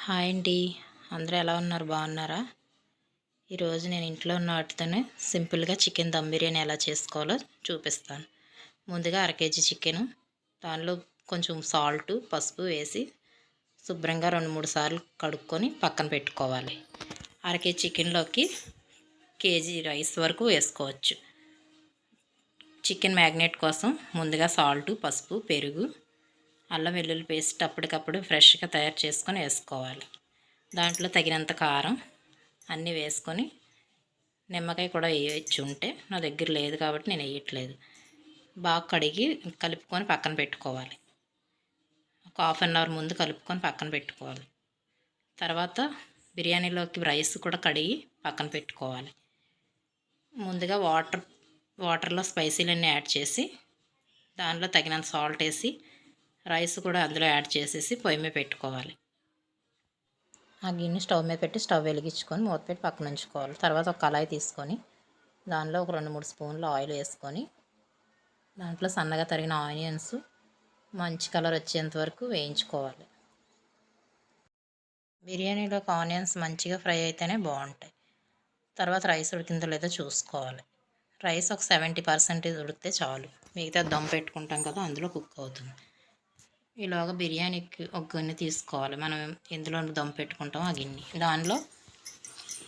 Hi అండి. అందరూ ఎలా ఉన్నారు? బాగున్నారా? ఈరోజు నేను ఇంట్లో ఉన్న వాటితోనే సింపుల్గా చికెన్ దమ్ బిర్యానీ ఎలా చేసుకోవాలో చూపిస్తాను. ముందుగా అర కేజీ చికెను, దానిలో కొంచెం సాల్టు పసుపు వేసి శుభ్రంగా 2-3 సార్లు కడుక్కొని పక్కన పెట్టుకోవాలి. అర కేజీ చికెన్లోకి కేజీ రైస్ వరకు వేసుకోవచ్చు. చికెన్ మ్యాగ్నేట్ కోసం ముందుగా సాల్టు పసుపు పెరుగు అల్లం వెల్లుల్లి పేస్ట్ అప్పటికప్పుడు ఫ్రెష్గా తయారు చేసుకొని వేసుకోవాలి. దాంట్లో తగినంత కారం అన్నీ వేసుకొని నిమ్మకాయ కూడా వేయచ్చు ఉంటే, నా దగ్గర లేదు కాబట్టి నేను వేయట్లేదు. బాగా కడిగి కలుపుకొని పక్కన పెట్టుకోవాలి. ఒక హాఫ్ అన్ అవర్ ముందు కలుపుకొని పక్కన పెట్టుకోవాలి. తర్వాత బిర్యానీలోకి రైస్ కూడా కడిగి పక్కన పెట్టుకోవాలి. ముందుగా వాటర్లో స్పైసీలన్నీ యాడ్ చేసి దానిలో తగినంత సాల్ట్ వేసి రైస్ కూడా అందులో యాడ్ చేసేసి పొయ్యి మీద పెట్టుకోవాలి. ఆ గిన్నె స్టవ్ మీద పెట్టి స్టవ్ వెలిగించుకొని మూత పెట్టి పక్కన ఉంచుకోవాలి. తర్వాత ఒక కళాయి తీసుకొని దానిలో ఒక 2-3 స్పూన్లు ఆయిల్ వేసుకొని దాంట్లో సన్నగా తరిగిన ఆనియన్స్ మంచి కలర్ వచ్చేంత వరకు వేయించుకోవాలి. బిర్యానీలోకి ఆనియన్స్ మంచిగా ఫ్రై అయితేనే బాగుంటాయి. తర్వాత రైస్ ఉడికిందో లేదో చూసుకోవాలి. రైస్ ఒక 70% ఉడికితే చాలు. మిగతా దమ్ పెట్టుకుంటాం కదా, అందులో కుక్ అవుతుంది. ఇలాగ బిర్యానీకి ఒక గిన్నె తీసుకోవాలి. మనం ఎందులో దమ్ పెట్టుకుంటామో ఆ గిన్నె, దానిలో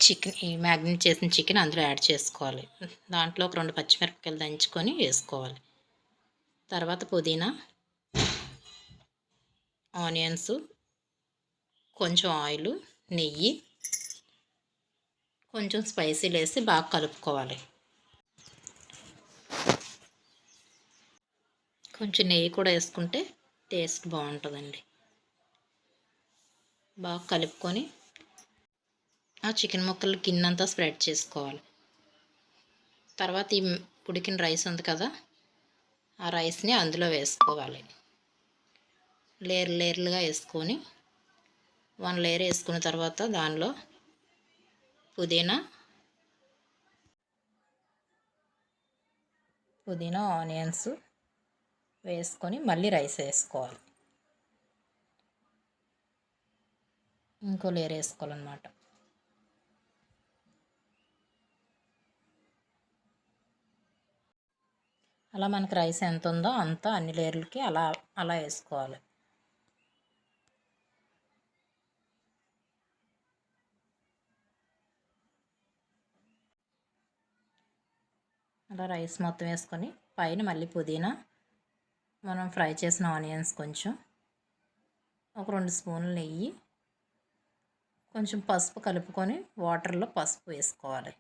చికెన్, ఈ మ్యాగ్నేట్ చేసిన చికెన్ అందులో యాడ్ చేసుకోవాలి. దాంట్లో ఒక 2 పచ్చిమిరపకాయలు దంచుకొని వేసుకోవాలి. తర్వాత పుదీనా, ఆనియన్స్, కొంచెం ఆయిల్, నెయ్యి, కొంచెం స్పైసీలు వేసి బాగా కలుపుకోవాలి. కొంచెం నెయ్యి కూడా వేసుకుంటే టేస్ట్ బాగుంటుందండి. బాగా కలుపుకొని ఆ చికెన్ ముక్కలు గిన్నెంతా స్ప్రెడ్ చేసుకోవాలి. తర్వాత ఈ ఉడికిన రైస్ ఉంది కదా, ఆ రైస్ని అందులో వేసుకోవాలి. లేయర్లుగా వేసుకొని 1 లేయర్ వేసుకున్న తర్వాత దానిలో పుదీనా, ఆనియన్స్ వేసుకొని మళ్ళీ రైస్ వేసుకోవాలి. ఇంకో లేయర్ వేసుకోవాలన్నమాట. అలా మనకి రైస్ ఎంత ఉందో అంత అన్ని లేయర్లకి అలా వేసుకోవాలి. అలా రైస్ మొత్తం వేసుకొని పైన మళ్ళీ పుదీనా, మనం ఫ్రై చేసిన ఆనియన్స్, కొంచెం ఒక 2 స్పూన్లు నెయ్యి, కొంచెం పసుపు కలుపుకొని వాటర్లో పసుపు వేసుకోవాలి.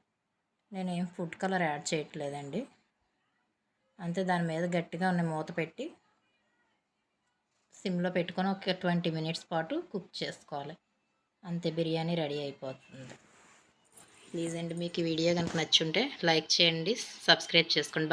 నేనేం ఫుడ్ కలర్ యాడ్ చేయట్లేదండి. అంతే, దాని మీద గట్టిగా ఉన్న మూత పెట్టి సిమ్లో పెట్టుకొని ఒక 20 మినిట్స్ పాటు కుక్ చేసుకోవాలి. అంతే, బిర్యానీ రెడీ అయిపోతుంది. ప్లీజ్ అండి, మీకు ఈ వీడియో కనుక నచ్చుంటే లైక్ చేయండి, సబ్స్క్రైబ్ చేసుకోండి.